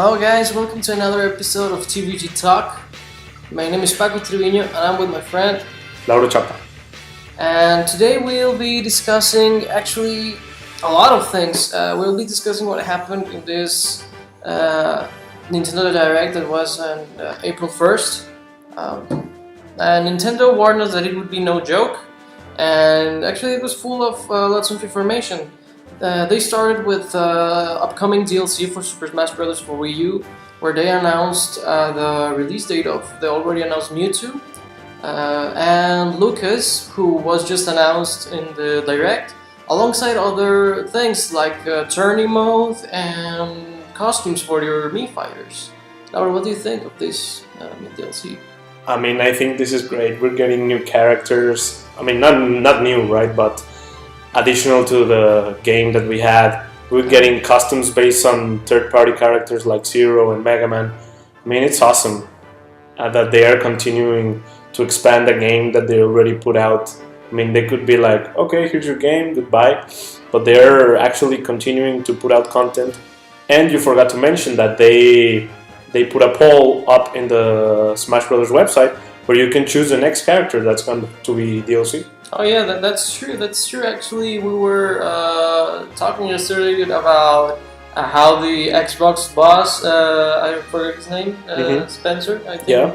Hello guys, welcome to another episode of TVG Talk. My name is Paco Trevino and I'm with my friend Lauro Chapa. And today we'll be discussing actually a lot of things. We'll be discussing what happened in this Nintendo Direct that was on April 1st. And Nintendo warned us that it would be no joke, and actually it was full of lots of information. They started with upcoming DLC for Super Smash Bros. For Wii U, where they announced the release date of the already announced Mewtwo, and Lucas, who was just announced in the Direct, alongside other things like tourney mode and costumes for your Mii fighters. Laura, what do you think of this DLC? I mean, I think this is great. We're getting new characters. I mean, not new, right? But additional to the game that we had, we're getting costumes based on third-party characters like Zero and Mega Man. I mean, it's awesome that they are continuing to expand a game that they already put out. I mean, they could be like, okay, here's your game, goodbye. But they're actually continuing to put out content. And you forgot to mention that they put a poll up in the Smash Bros. Website where you can choose the next character that's going to be DLC. Oh yeah, that's true. That's true. Actually, we were talking yesterday about how the Xbox boss, I forget his name, Spencer, I think,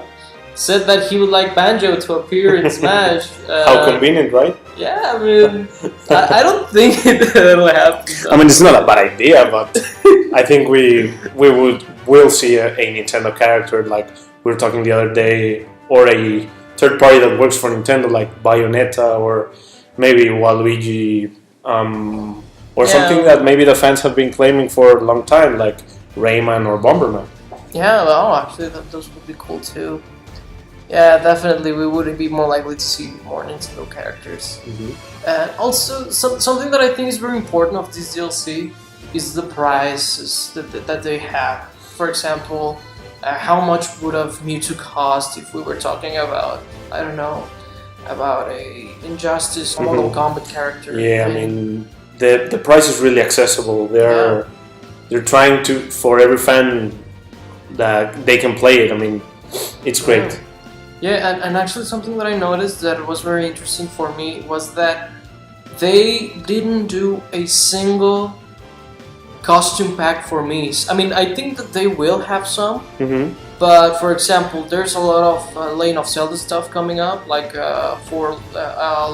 said that he would like Banjo to appear in Smash. How convenient, right? Yeah, I mean, I don't think it'll happen. I mean, it's not a bad idea, but I think we'll see a Nintendo character like we were talking the other day, or a third party that works for Nintendo, like Bayonetta or maybe Waluigi, or something that maybe the fans have been claiming for a long time, like Rayman or Bomberman. Yeah, well, actually, those would be cool too. Yeah, definitely, we would be more likely to see more Nintendo characters. And also, something that I think is very important of this DLC is the prices that they have. For example, how much would have Mewtwo cost if we were talking about, I don't know, about a Injustice Mortal Kombat character? Yeah, I mean, the price is really accessible. They're trying to, for every fan that they can play it. I mean, it's great. Yeah, and actually something that I noticed that was very interesting for me was that they didn't do a single costume pack for Mii's. I mean, I think that they will have some, but for example, there's a lot of Legend of Zelda stuff coming up, like for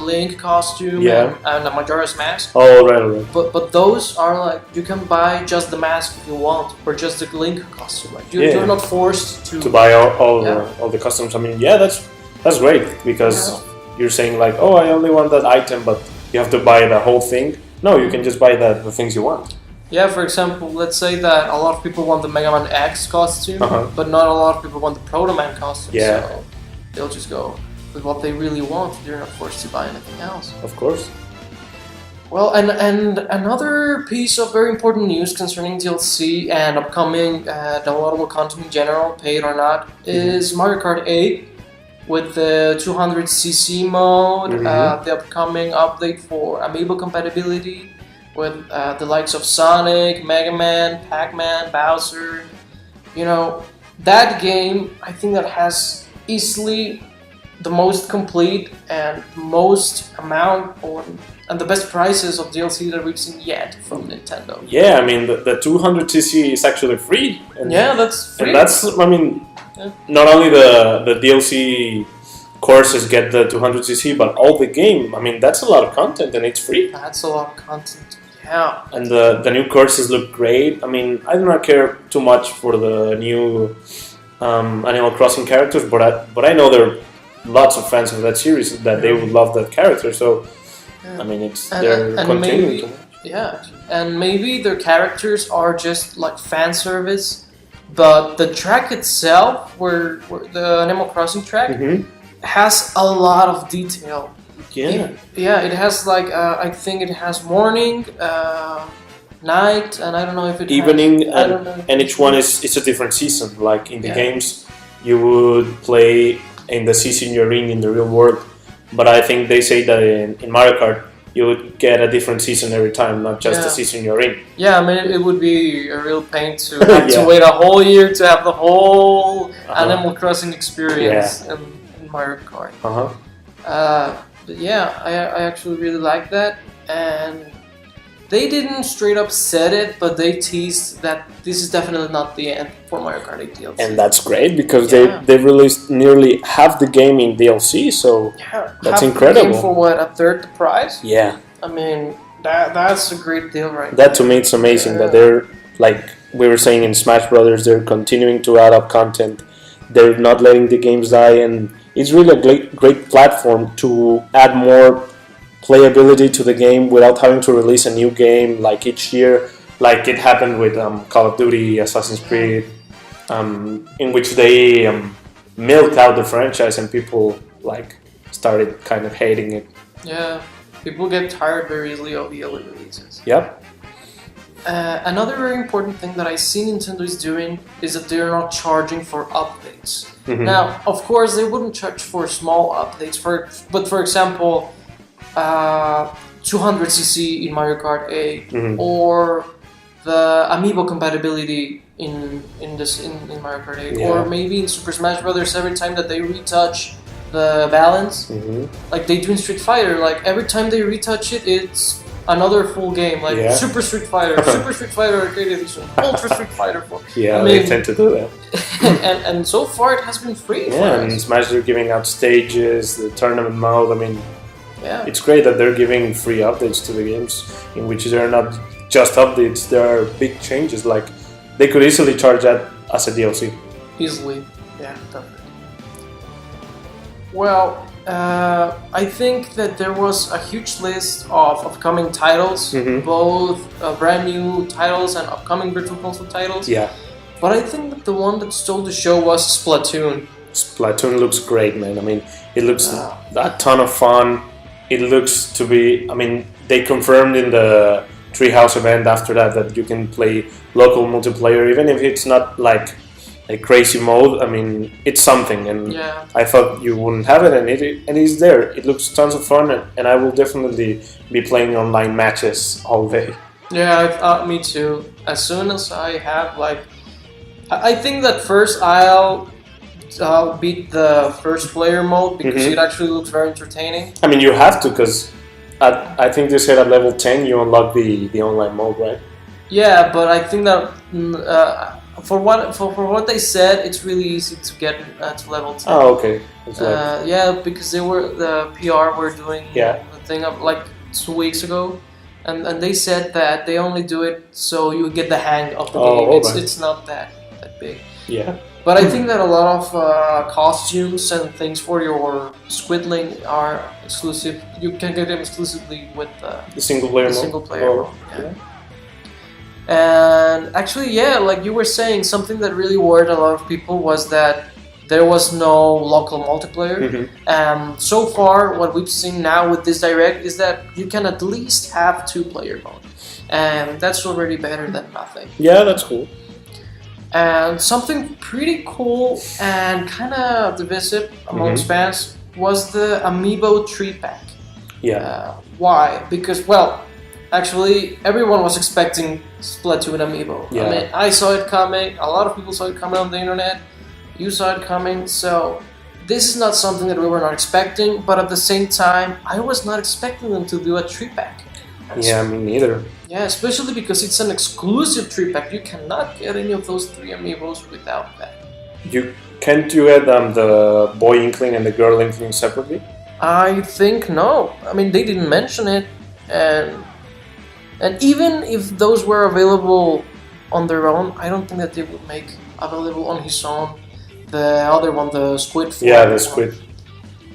Link costume and a Majora's Mask. Oh, right. But those are like, you can buy just the mask if you want, or just the Link costume. Like you're not forced to buy all the costumes. I mean, that's great, because you're saying like, oh, I only want that item, but you have to buy the whole thing. No, you can just buy the things you want. Yeah, for example, let's say that a lot of people want the Mega Man X costume, but not a lot of people want the Proto Man costume, so they'll just go with what they really want. They're not forced to buy anything else. Of course. Well, and another piece of very important news concerning DLC and upcoming downloadable content in general, paid or not, is Mario Kart 8 with the 200cc mode, the upcoming update for Amiibo compatibility, with the likes of Sonic, Mega Man, Pac-Man, Bowser. You know, that game, I think that has easily the most complete and most amount and the best prices of DLC that we've seen yet from Nintendo. Yeah, I mean, the 200cc is actually free. And, that's free. And that's, I mean, not only the DLC courses get the 200cc, but all the game. I mean, that's a lot of content and it's free. That's a lot of content. Yeah. And the new courses look great. I mean, I do not care too much for the new Animal Crossing characters, but I know there are lots of fans of that series that they would love that character. So, I mean, they're continuing to watch. Yeah, and maybe their characters are just like fan service, but the track itself, where the Animal Crossing track, has a lot of detail. It has like I think it has morning, night, and I don't know if it evening, and each one is a different season. Like in the games, you would play in the season you're in the real world, but I think they say that in Mario Kart you would get a different season every time, not just the season you're in. Yeah, I mean, it would be a real pain to have to wait a whole year to have the whole Animal Crossing experience in Mario Kart. But yeah, I actually really like that, and they didn't straight up said it, but they teased that this is definitely not the end for Mario Kart 8 DLC. And that's great because they released nearly half the game in DLC, so that's incredible. The game for what, a third the price? Yeah. I mean, that's a great deal, right? That to me it's amazing that they're, like we were saying in Smash Brothers, they're continuing to add up content. They're not letting the games die, and it's really a great platform to add more playability to the game without having to release a new game like each year, like it happened with Call of Duty, Assassin's Creed, in which they milked out the franchise and people like started kind of hating it. Yeah, people get tired very easily of the early releases. Yep. Another very important thing that I see Nintendo is doing is that they're not charging for updates. Now, of course, they wouldn't charge for small updates, but for example, 200cc in Mario Kart 8 or the amiibo compatibility in Mario Kart 8 or maybe in Super Smash Brothers every time that they retouch the balance like they do in Street Fighter, like every time they retouch it, it's another full game, like Super Street Fighter, Super Street Fighter Arcade Edition, Ultra Street Fighter 4. Yeah, I mean, they tend to do that. and so far it has been free for us. And Smash, they're giving out stages, the tournament mode, I mean, it's great that they're giving free updates to the games, in which they're not just updates, there are big changes. Like, they could easily charge that as a DLC. Easily, yeah, definitely. Well, I think that there was a huge list of upcoming titles, both brand new titles and upcoming Virtual Console titles. Yeah. But I think that the one that stole the show was Splatoon. Splatoon looks great, man. I mean, it looks a ton of fun. It looks to be, I mean, they confirmed in the Treehouse event after that you can play local multiplayer, even if it's not like a crazy mode. I mean, it's something, and I thought you wouldn't have it, and it is there. It looks tons of fun, and I will definitely be playing online matches all day. Yeah, me too. As soon as I have, like, I think that first I'll beat the first player mode because it actually looks very entertaining. I mean, you have to, because I think they said at level 10 you unlock the online mode, right? Yeah, but I think that for what they said, it's really easy to get to level 10. Oh, okay. Yeah, because the PR were doing the thing up like 2 weeks ago, and they said that they only do it so you get the hang of the game. It's not that big. Yeah. But I think that a lot of costumes and things for your Squidling are exclusive. You can get them exclusively with the single player mode. Yeah. And actually, like you were saying, something that really worried a lot of people was that there was no local multiplayer. So far, what we've seen now with this Direct is that you can at least have 2-player mode. And that's already better than nothing. Yeah, that's cool. And something pretty cool and kind of divisive amongst fans was the Amiibo 3-pack. Yeah. Why? Because, well, actually, everyone was expecting Splatoon Amiibo. Yeah. I mean, I saw it coming. A lot of people saw it coming on the internet. You saw it coming. So this is not something that we were not expecting. But at the same time, I was not expecting them to do a 3-pack. Yeah, me neither. Yeah, especially because it's an exclusive 3-pack. You cannot get any of those 3 amiibos without that. Can't you add the boy Inkling and the girl Inkling separately? I think no. I mean, they didn't mention it, and even if those were available on their own, I don't think that they would make available on his own the other one, the Squid form. Yeah, the Squid.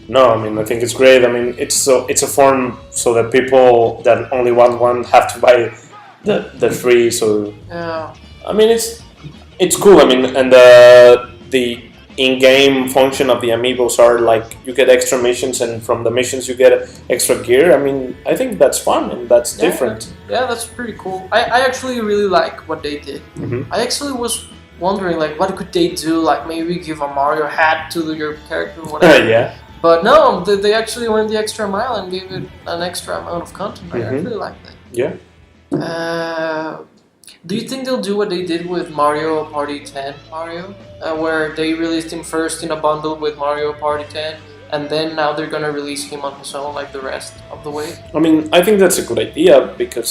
No, I mean, I think it's great. I mean, it's a form so that people that only want one have to buy the 3. So yeah, I mean, it's cool. I mean, and the in-game function of the amiibos are like you get extra missions, and from the missions you get extra gear. I mean, I think that's fun and that's different. Yeah, that's pretty cool. I actually really like what they did. I actually was wondering, like, what could they do? Like, maybe give a Mario hat to your character or whatever. Yeah. But no, they actually went the extra mile and gave it an extra amount of content. I really like that. Yeah. Do you think they'll do what they did with Mario Party 10 Mario? Where they released him first in a bundle with Mario Party 10, and then now they're gonna release him on his own like the rest of the way? I mean, I think that's a good idea because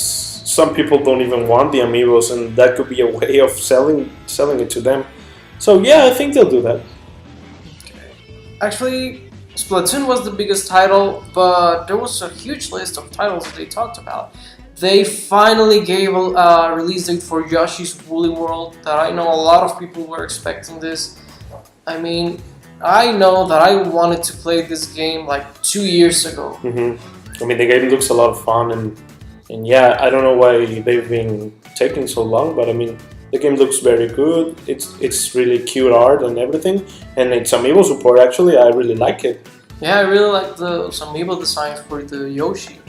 some people don't even want the amiibos, and that could be a way of selling it to them. So yeah, I think they'll do that. Actually, Splatoon was the biggest title, but there was a huge list of titles that they talked about. They finally gave a release date for Yoshi's Woolly World that I know a lot of people were expecting this. I mean, I know that I wanted to play this game like 2 years ago. I mean, the game looks a lot of fun, and yeah, I don't know why they've been taking so long, but I mean, the game looks very good. It's really cute art and everything, and it's amiibo support. Actually, I really like it. Yeah, I really like some amiibo designs for the Yoshi.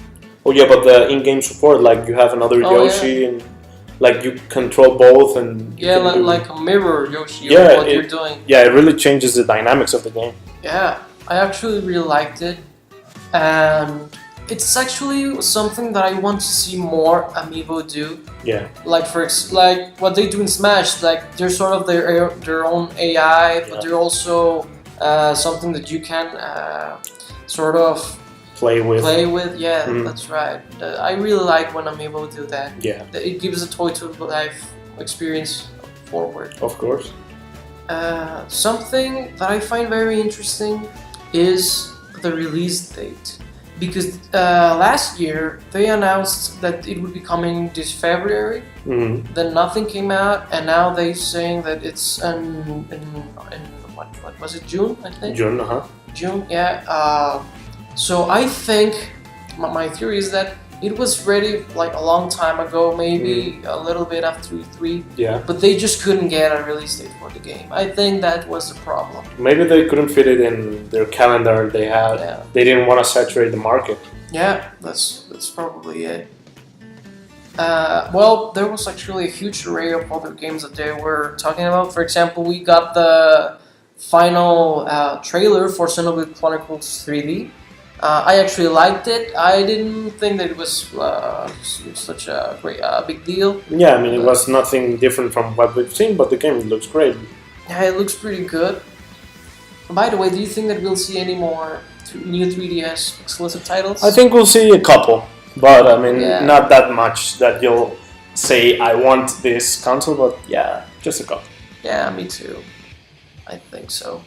Oh yeah, but the in-game support, like you have another Yoshi, and like you control both, and yeah, like a mirror Yoshi. Yeah, what you're doing. Yeah, it really changes the dynamics of the game. Yeah, I actually really liked it, and it's actually something that I want to see more amiibo do. Yeah. Like like what they do in Smash, like they're sort of their own AI, but they're also something that you can sort of play with. Yeah, that's right. I really like when amiibo do that. Yeah. It gives a toy to life experience forward. Of course. Something that I find very interesting is the release date. Because last year they announced that it would be coming this February, then nothing came out, and now they're saying that it's in what was it, June, I think? June, June, yeah. So I think, my theory is that it was ready like a long time ago, maybe a little bit after E3, but they just couldn't get a release date for the game. I think that was the problem. Maybe they couldn't fit it in their calendar they had. Yeah. They didn't want to saturate the market. Yeah, that's probably it. Well, there was actually a huge array of other games that they were talking about. For example, we got the final trailer for Xenoblade Chronicles 3D. I actually liked it. I didn't think that it was such a great, big deal. Yeah, I mean, it was nothing different from what we've seen, but the game looks great. Yeah, it looks pretty good. By the way, do you think that we'll see any more new 3DS exclusive titles? I think we'll see a couple, but I mean, not that much that you'll say, I want this console, but yeah, just a couple. Yeah, me too. I think so.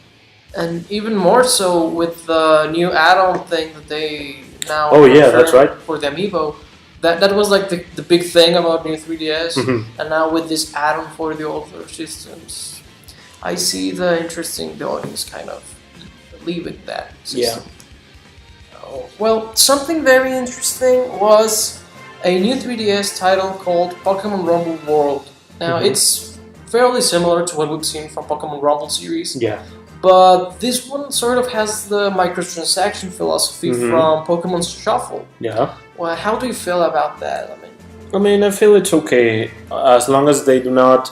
And even more so with the new add-on thing that they now that's right. For the Amiibo. That was like the big thing about new 3DS, and now with this add-on for the older systems, I see the interest in the audience kind of leaving that system. Yeah. Well, something very interesting was a new 3DS title called Pokemon Rumble World. Now it's fairly similar to what we've seen from Pokemon Rumble series. Yeah. But this one sort of has the microtransaction philosophy from Pokemon Shuffle. Yeah. Well, how do you feel about that? I mean, I feel it's okay. As long as they do not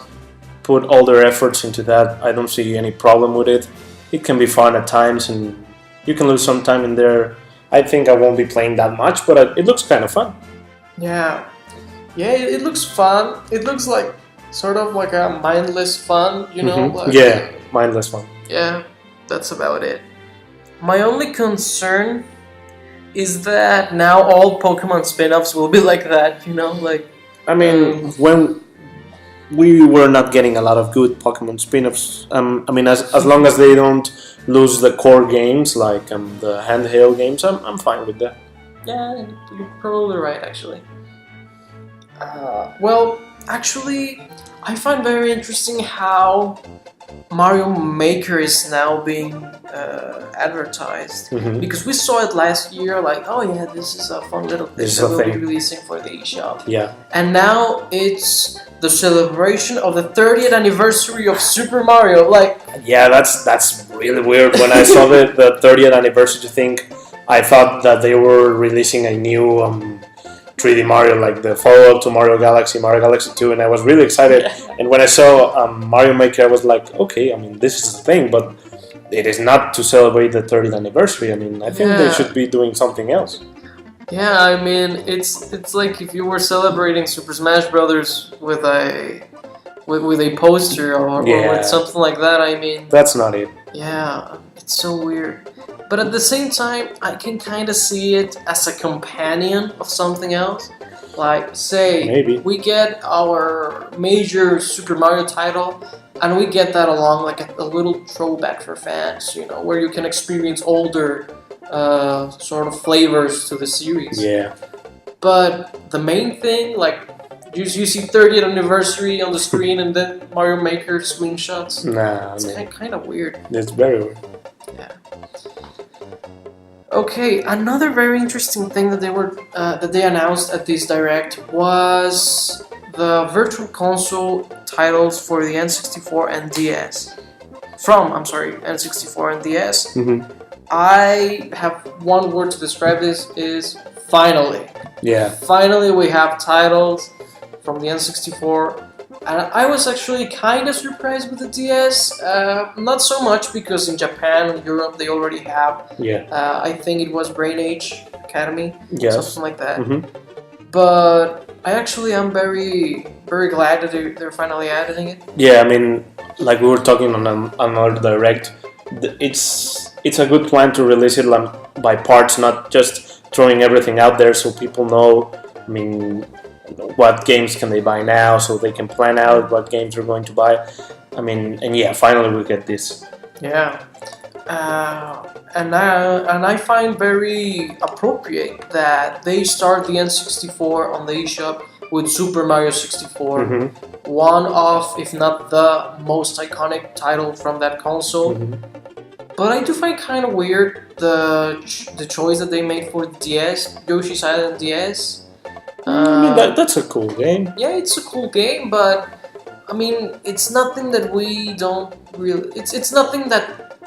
put all their efforts into that, I don't see any problem with it. It can be fun at times, and you can lose some time in there. I think I won't be playing that much, but it looks kind of fun. Yeah. Yeah, it looks fun. It looks like sort of like a mindless fun, you know? Like, yeah, mindless fun. Yeah, that's about it. My only concern is that now all Pokemon spin-offs will be like that, you know? Like, I mean, when we were not getting a lot of good Pokemon spin-offs, I mean, as long as they don't lose the core games, like the handheld games, I'm fine with that. Yeah, you're probably right, actually. Well, actually, I find very interesting how Mario Maker is now being advertised, because we saw it last year, like, oh yeah, this is a fun little thing that we'll be releasing for the eShop. Yeah. And now it's the celebration of the 30th anniversary of Super Mario. Like, yeah, that's really weird. When I saw the 30th anniversary thing, I thought that they were releasing a new 3D Mario, like the follow-up to Mario Galaxy 2, and I was really excited. And when I saw Mario Maker, I was like, okay, I mean, this is the thing, but it is not to celebrate the 30th anniversary. I mean, I think they Yeah. should be doing something else. Yeah, I mean, it's like if you were celebrating Super Smash Brothers with a poster or Yeah. with something like that. I mean, That's not it. yeah, it's so weird. But at the same time, I can kind of see it as a companion of something else. Like, say, Maybe. we get our major Super Mario title, and we get that along like a little throwback for fans, you know, where you can experience older sort of flavors to the series. Yeah. But the main thing, like, you see 30th anniversary on the screen and then Mario Maker screenshots. Nah, It's kind of weird. it's very weird. Yeah. Okay, another very interesting thing that they announced at this direct was the Virtual Console titles for the N64 and DS. N64 and DS. Mm-hmm. I have one word to describe this: is finally. Yeah. Finally, we have titles from the N64. And I was actually kind of surprised with the DS. Not so much because in Japan and Europe they already have. Yeah. I think it was Brain Age Academy, Yes. something like that. Mm-hmm. But I actually am very, very glad that they're finally adding it. Yeah, I mean, like we were talking on another direct, it's a good plan to release it by parts, not just throwing everything out there so people know. I mean, what games can they buy now, so they can plan out what games they're going to buy. I mean, and yeah, finally we get this. Yeah. And I find very appropriate that they start the N64 on the eShop with Super Mario 64, Mm-hmm. one of, if not the most iconic title from that console. Mm-hmm. But I do find kind of weird the choice that they made for the DS, Yoshi's Island DS. I mean, that's a cool game. Yeah, it's a cool game, but I mean, it's nothing that we don't really. It's nothing that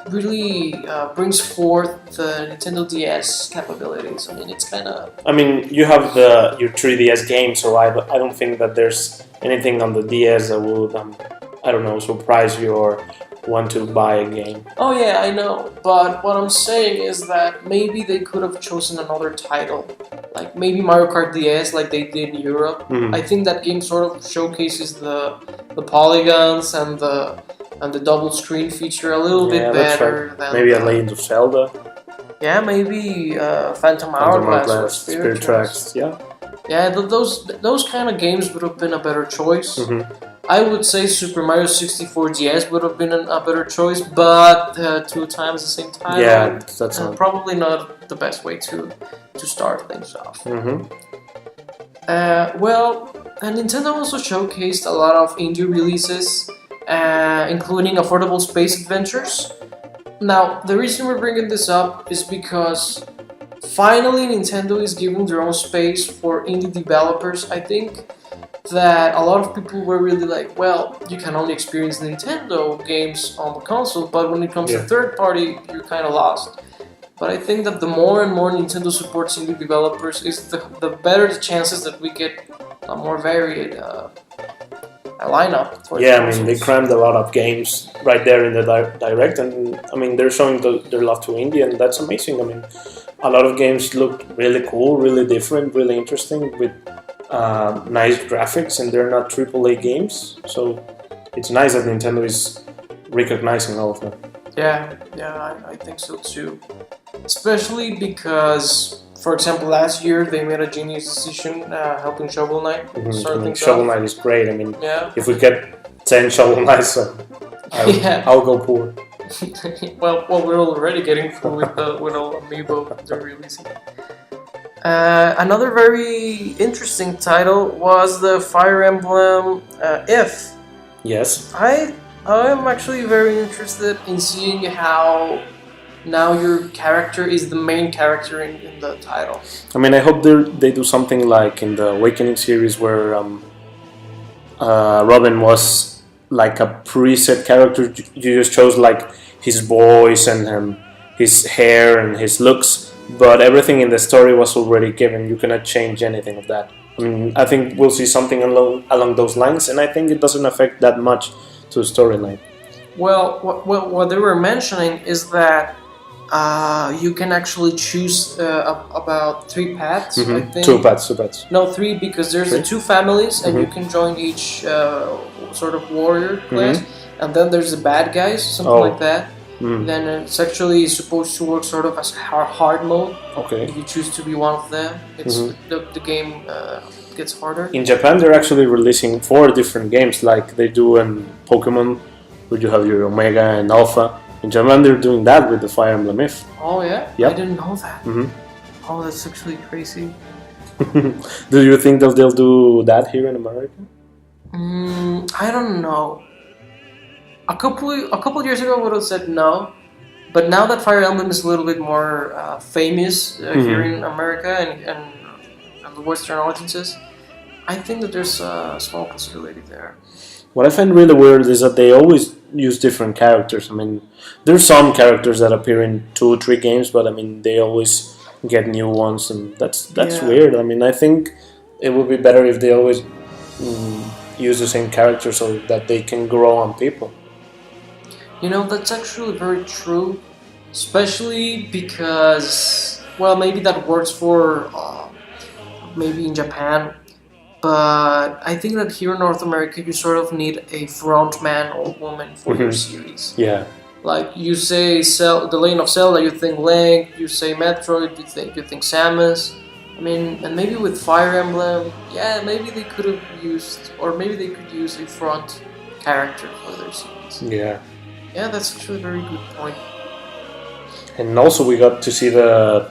really brings forth the Nintendo DS capabilities. I mean, it's kind of. I mean, you have your 3DS game, so I don't think that there's anything on the DS that would I don't know, surprise you or want to buy a game. Oh yeah, I know, but what I'm saying is that maybe they could have chosen another title, like maybe Mario Kart DS, like they did in Europe. Mhm. I think that game sort of showcases the polygons and the double screen feature a little bit that's better right. than Maybe a Legend of Zelda, yeah, maybe Phantom Hourglass or Spirit Tracks. Yeah. Yeah, those kind of games would have been a better choice. Mm-hmm. I would say Super Mario 64 DS would have been a better choice, but 2 times the same title. Yeah, that's not. Probably not the best way to start things off. Mm-hmm. Nintendo also showcased a lot of indie releases, including affordable space adventures. Now, the reason we're bringing this up is because finally Nintendo is giving their own space for indie developers. I think that a lot of people were really like, well, you can only experience Nintendo games on the console, but when it comes to third party, you're kind of lost. But I think that the more and more Nintendo supports indie developers, is the better the chances that we get a more varied lineup. For Yeah, I mean, they crammed a lot of games right there in the direct, and I mean, they're showing their love to indie, and that's amazing. I mean, a lot of games look really cool, really different, really interesting, with nice graphics, and they're not AAA games, so it's nice that Nintendo is recognizing all of them. Yeah, I think so too. Especially because, for example, last year they made a genius decision helping Shovel Knight start things Shovel off. Knight is great. I mean, Yeah. if we get 10 Shovel Knights, I'll go poor. well, we're already getting full with all amiibo they're releasing. Another very interesting title was the Fire Emblem If. Yes. I'm actually very interested in seeing how now your character is the main character in the title. I mean, I hope they do something like in the Awakening series where Robin was like a preset character. You just chose like his voice and his hair and his looks, but everything in the story was already given. You cannot change anything of that. I mean, I think we'll see something along those lines, and I think it doesn't affect that much to the storyline. Well, what they were mentioning is that you can actually choose about 3 paths. I think. Two paths. No, 3 because there's the 2 families, and you can join each sort of warrior class, and then there's the bad guys, something like that. Then it's actually supposed to work sort of as hard mode. Okay. If you choose to be one of them, it's the game gets harder. In Japan, they're actually releasing 4 different games, like they do in Pokemon, where you have your Omega and Alpha. In Japan, they're doing that with the Fire Emblem If. Oh yeah? Yep. I didn't know that. Oh, that's actually crazy. Do you think that they'll do that here in America? I don't know. A couple years ago, I would have said no, but now that Fire Emblem is a little bit more famous here in America and the Western audiences, I think that there's a small possibility there. What I find really weird is that they always use different characters. I mean, there's some characters that appear in 2 or 3 games, but I mean, they always get new ones, and that's weird. I mean, I think it would be better if they always use the same character so that they can grow on people. You know, that's actually very true, especially because, well, maybe that works for maybe in Japan, but I think that here in North America you sort of need a front man or woman for your series. Yeah. Like you say The Legend of Zelda, you think Link, you say Metroid, you think Samus. I mean, and maybe with Fire Emblem, yeah, maybe they could have used, or maybe they could use a front character for their series. Yeah. Yeah, that's actually a very good point. And also we got to see the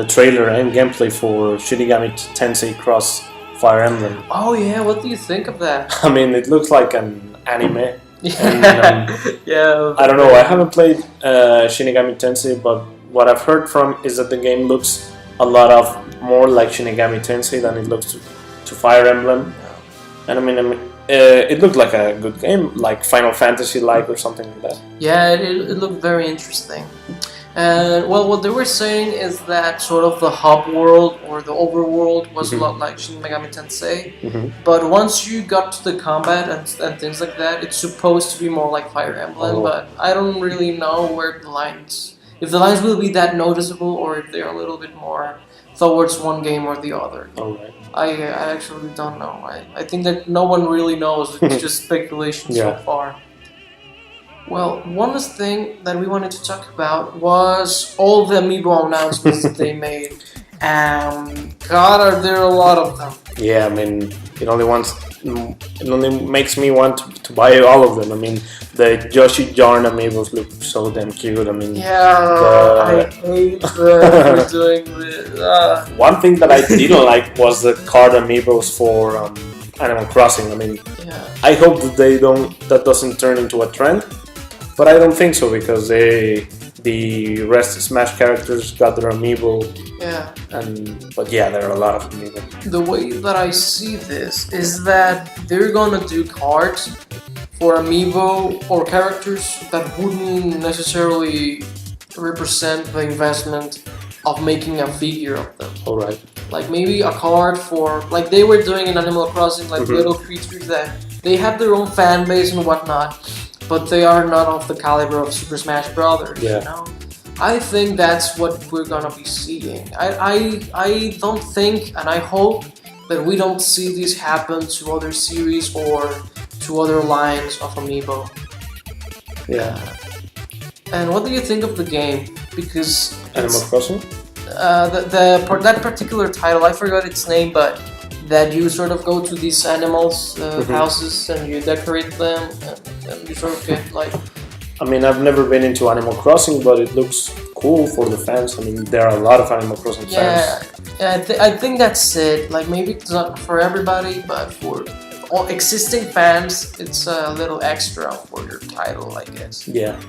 trailer and gameplay for Shinigami Tensei Cross Fire Emblem. Oh yeah, what do you think of that? I mean, it looks like an anime. Yeah, yeah. I don't know, I haven't played Shinigami Tensei, but what I've heard from is that the game looks a lot more like Shinigami Tensei than it looks to Fire Emblem. And I mean, it looked like a good game, like Final Fantasy-like or something like that. Yeah, it looked very interesting. And well, what they were saying is that sort of the hub world or the overworld was a lot like Shin Megami Tensei, but once you got to the combat and things like that, it's supposed to be more like Fire Emblem. But I don't really know where the lines, if the lines will be that noticeable or if they're a little bit more towards one game or the other. Alright. I actually don't know. I think that no one really knows. It's just speculation so far. Well, one last thing that we wanted to talk about was all the amiibo announcements that they made. God, are there a lot of them? Yeah, I mean, it only makes me want to buy all of them. I mean, the Yoshi Yarn amiibos look so damn cute. I mean, I hate that we're doing this. One thing that I didn't like was the card amiibos for Animal Crossing. I mean, I hope that that doesn't turn into a trend, but I don't think so because the rest of Smash characters got their amiibo. Yeah. But yeah, there are a lot of amiibo. The way that I see this is that they're gonna do cards for amiibo or characters that wouldn't necessarily represent the investment of making a figure of them. Alright. Like maybe a card for, like they were doing in Animal Crossing, like little creatures that they have their own fan base and whatnot, but they are not of the caliber of Super Smash Brothers, you know? I think that's what we're gonna be seeing. I don't think, and I hope that we don't see this happen to other series or to other lines of amiibo. Yeah. And what do you think of the game? Because Animal Crossing? That particular title, I forgot its name, but that you sort of go to these animals' houses and you decorate them and you sort of get like... I mean, I've never been into Animal Crossing, but it looks cool for the fans. I mean, there are a lot of Animal Crossing fans. Yeah, I think that's it. Like, maybe it's not for everybody, but for all existing fans, it's a little extra for your title, I guess. Yeah.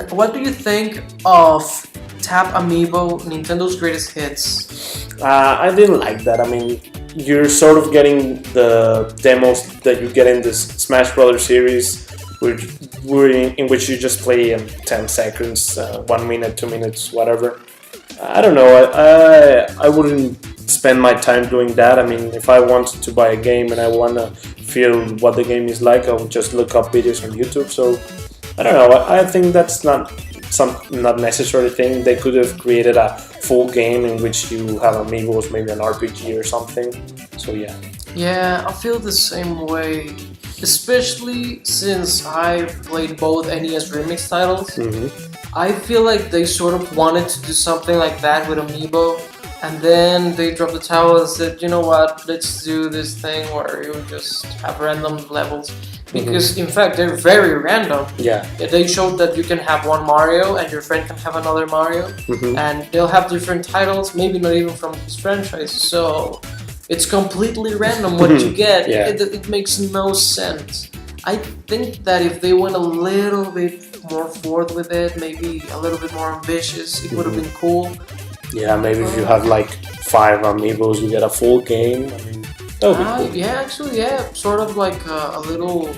What do you think of Tap Amiibo, Nintendo's Greatest Hits? I didn't like that. I mean, you're sort of getting the demos that you get in this Smash Brothers series, in which you just play in 10 seconds, 1 minute, 2 minutes, whatever. I don't know. I wouldn't spend my time doing that. I mean, if I want to buy a game and I want to feel what the game is like, I'll just look up videos on YouTube. So I don't know. I think that's not necessary thing. They could have created a full game in which you have amiibos, maybe an RPG or something. So yeah. Yeah, I feel the same way. Especially since I played both NES Remix titles. I feel like they sort of wanted to do something like that with Amiibo, and then they dropped the towel and said, you know what, let's do this thing where you just have random levels. Because in fact, they're very random. Yeah. They showed that you can have one Mario and your friend can have another Mario, and they'll have different titles, maybe not even from this franchise. So it's completely random what you get. Yeah. It makes no sense. I think that if they went a little bit more forward with it, maybe a little bit more ambitious, it would have been cool. Yeah, maybe if you have like 5 amiibos, you get a full game. I mean, that would be cool. Yeah, actually, yeah, sort of like a little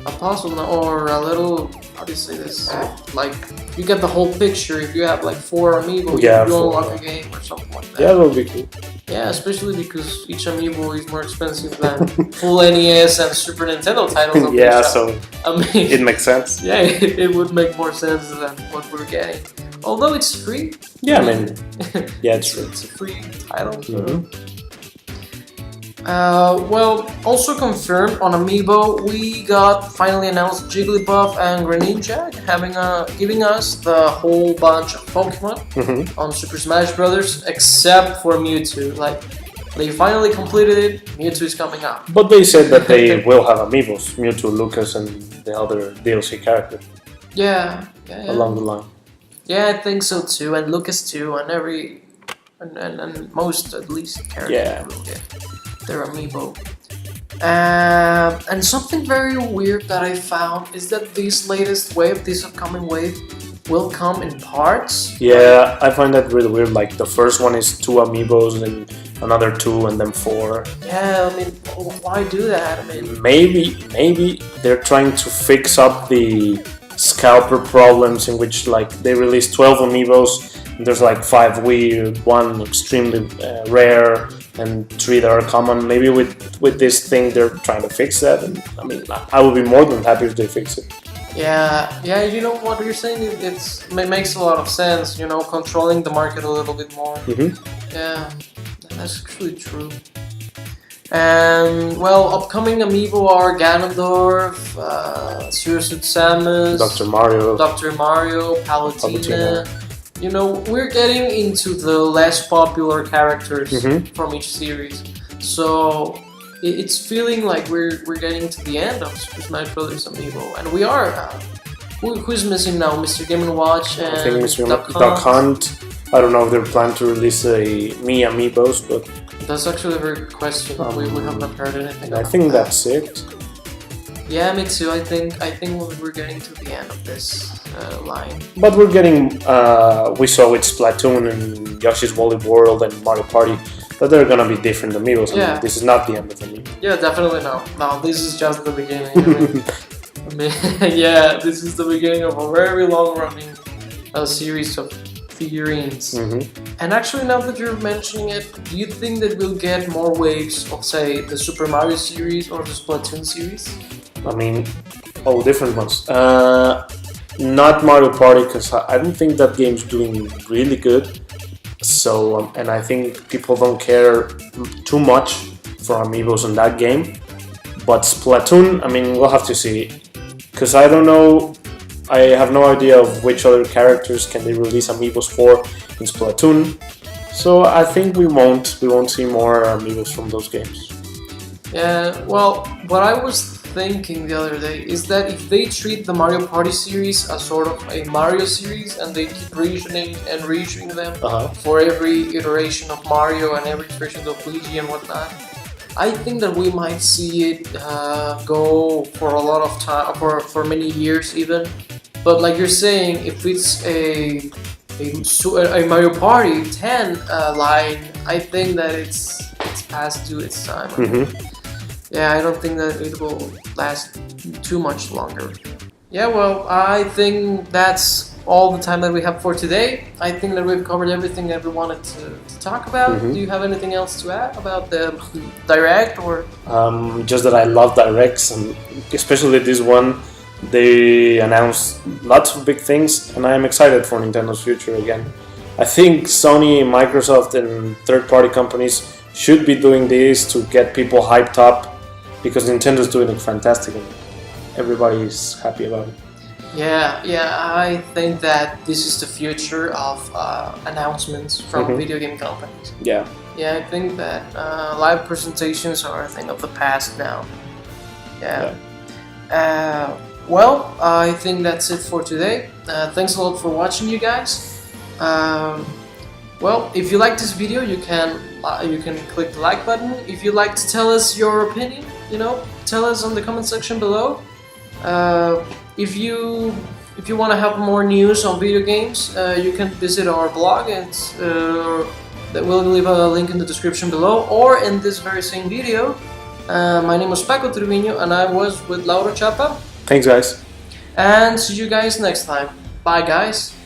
a puzzle or a little, how do you say this? Like you get the whole picture if you have like 4 amiibo, Yeah, you 4, unlock a game or something like that. Yeah, that would be cool. Yeah, especially because each amiibo is more expensive than full NES and Super Nintendo titles. Yeah, so I mean, it makes sense. Yeah, it would make more sense than what we're getting. Although it's free. Yeah, I mean, yeah, it's free. It's a free title. So. Well, also confirmed on Amiibo, we got finally announced Jigglypuff and Greninja giving us the whole bunch of Pokemon on Super Smash Bros. Except for Mewtwo. Like, they finally completed it. Mewtwo is coming out. But they said that they will have Amiibos, Mewtwo, Lucas, and the other DLC character. Yeah. Along the line. Yeah, I think so too, and Lucas too, and and most at least characters will get their amiibo. And something very weird that I found is that this upcoming wave, will come in parts. Yeah, I find that really weird. Like the first one is 2 amiibos, and another 2, and then 4. Yeah, I mean, why do that? I mean, maybe they're trying to fix up the scalper problems in which like they release 12 amiibos and there's like 5 weird, 1 extremely rare, and 3 that are common. Maybe with this thing they're trying to fix that, and I mean I would be more than happy if they fix it. Yeah, you know what you're saying, it makes a lot of sense, you know, controlling the market a little bit more. Yeah, that's actually true. And, well, upcoming amiibo are Ganondorf, Suicide Samus, Dr. Mario, Palutena. You know, we're getting into the less popular characters from each series. So, it's feeling like we're getting to the end of Super Smash Bros. Amiibo. And we are. Who's missing now? Mr. Game & Watch and I think Mr. Duck Hunt. I don't know if they're planning to release a Me Amiibos, but that's actually a very good question. We have not heard anything. I think that's it. Yeah, me too. I think we're getting to the end of this line. But we're getting. We saw with Splatoon and Yoshi's Woolly World and Mario Party that they're gonna be different amiibos. Yeah. I mean, this is not the end of the amiibo. Yeah, definitely no. No, this is just the beginning. I mean, yeah, this is the beginning of a very long-running series of figurines. And actually, now that you're mentioning it, do you think that we'll get more waves of, say, the Super Mario series or the Splatoon series? I mean, different ones. Not Mario Party, because I don't think that game's doing really good. So, and I think people don't care too much for amiibos in that game. But Splatoon, I mean, we'll have to see. Because I don't know, I have no idea of which other characters can they release amiibos for in Splatoon. So I think we won't see more amiibos from those games. Yeah, well, what I was thinking the other day is that if they treat the Mario Party series as sort of a Mario series and they keep reissuing them for every iteration of Mario and every iteration of Luigi and whatnot, I think that we might see it go for a lot of time, for many years even. But like you're saying, if it's a Mario Party 10 line, I think that it's past due its time. Yeah, I don't think that it will last too much longer. Yeah, well, I think that's all the time that we have for today. I think that we've covered everything that we wanted to talk about. Do you have anything else to add about the Direct, or? Just that I love Directs, and especially this one. They announced lots of big things, and I am excited for Nintendo's future again. I think Sony, Microsoft, and third-party companies should be doing this to get people hyped up, because Nintendo's doing it fantastic and everybody's happy about it. Yeah, I think that this is the future of announcements from video game companies. Yeah, I think that live presentations are a thing of the past now. Well, I think that's it for today. Thanks a lot for watching, you guys. Well, if you like this video, you can click the like button. If you'd like to tell us your opinion, tell us on the comment section below. If you want to have more news on video games, you can visit our blog, and that we'll leave a link in the description below, or in this very same video. My name was Paco Trevino, and I was with Laura Chapa. Thanks, guys. And see you guys next time. Bye, guys.